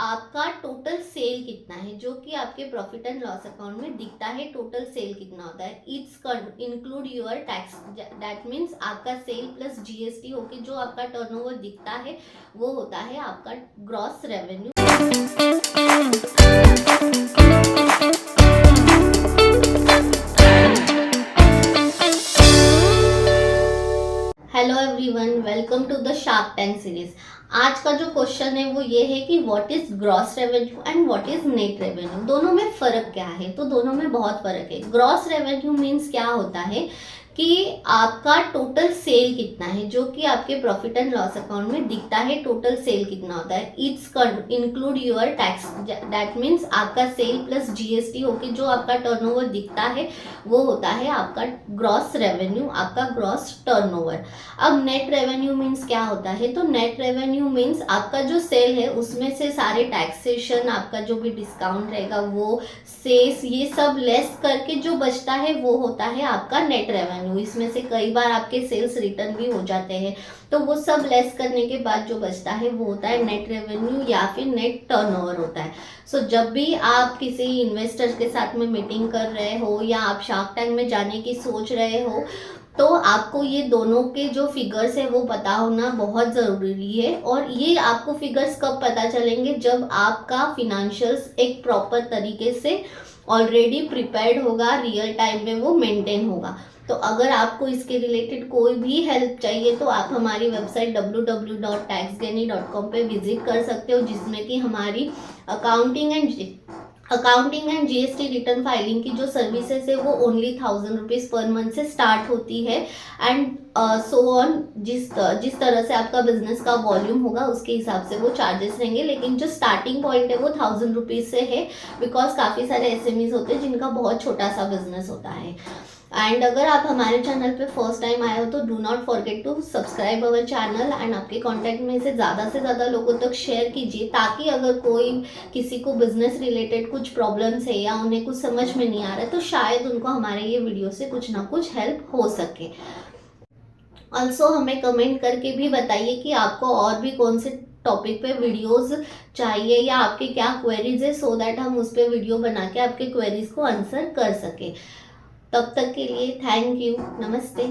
आपका total sale कितना है, जो कि आपके प्रॉफिट एंड लॉस अकाउंट में दिखता है। टोटल सेल कितना होता है, it's include your tax, that means आपका सेल प्लस जीएसटी होके जो आपका टर्नओवर दिखता है वो होता है आपका gross revenue. Hello everyone, welcome to the Shark Tank series. आज का जो क्वेश्चन है वो ये है कि what is gross revenue and what is net revenue, दोनों में फर्क क्या है। तो दोनों में बहुत फर्क है। ग्रॉस रेवेन्यू मीन्स क्या होता है कि आपका टोटल सेल कितना है, जो कि आपके प्रॉफिट एंड लॉस अकाउंट में दिखता है। टोटल सेल कितना होता है, it's include your tax, that means आपका सेल प्लस जीएसटी होके जो आपका टर्नओवर दिखता है वो होता है आपका ग्रॉस रेवेन्यू, आपका ग्रॉस टर्नओवर। अब नेट रेवेन्यू मीन्स क्या होता है, तो नेट रेवेन्यू मीन्स आपका जो सेल है उसमें से सारे टैक्सेशन, आपका जो भी डिस्काउंट रहेगा वो, सेस, ये सब लेस करके जो बचता है वो होता है आपका नेट रेवेन्यू। इसमें से कई बार आपके सेल्स रिटर्न भी हो जाते हैं, तो वो सब लेस करने के बाद जो बचता है वो होता है नेट रेवेन्यू या फिर नेट टर्नओवर होता है। सो जब भी आप किसी इन्वेस्टर्स के साथ में मीटिंग कर रहे हो या आप शार्क टैंक में जाने की सोच रहे हो, तो आपको ये दोनों के जो फिगर्स है वो पता होना बहुत ज़रूरी है। और ये आपको फिगर्स कब पता चलेंगे, जब आपका फिनेंशियल्स एक प्रॉपर तरीके से ऑलरेडी प्रिपेयर्ड होगा, रियल टाइम में वो मेंटेन होगा। तो अगर आपको इसके रिलेटेड कोई भी हेल्प चाहिए तो आप हमारी वेबसाइट www.taxgeni.com पे विजिट कर सकते हो, जिसमें कि हमारी accounting and GST return filing की जो सर्विसेज है वो ओनली 1000 रुपीज़ पर मंथ से स्टार्ट होती है। एंड सो ऑन, जिस तरह से आपका बिजनेस का वॉल्यूम होगा उसके हिसाब से वो चार्जेस रहेंगे, लेकिन जो स्टार्टिंग पॉइंट है वो 1000 रुपीज़ से है, बिकॉज काफ़ी सारे एसएमईज होते हैं जिनका बहुत छोटा सा बिजनेस होता है। एंड अगर आप हमारे चैनल पे फर्स्ट टाइम आए हो तो do not forget to subscribe our channel and आपके कांटेक्ट में से ज़्यादा लोगों तक शेयर कीजिए, ताकि अगर कोई किसी को बिजनेस रिलेटेड कुछ प्रॉब्लम्स है या उन्हें कुछ समझ में नहीं आ रहा है तो शायद उनको हमारे ये वीडियो से कुछ ना कुछ हेल्प हो सके। ऑल्सो हमें कमेंट करके भी बताइए कि आपको और भी कौन से टॉपिक पे वीडियोस चाहिए या आपके क्या क्वेरीज है, सो दैट हम उस पर वीडियो बना के आपके क्वेरीज को आंसर कर सके। तब तक के लिए थैंक यू, नमस्ते।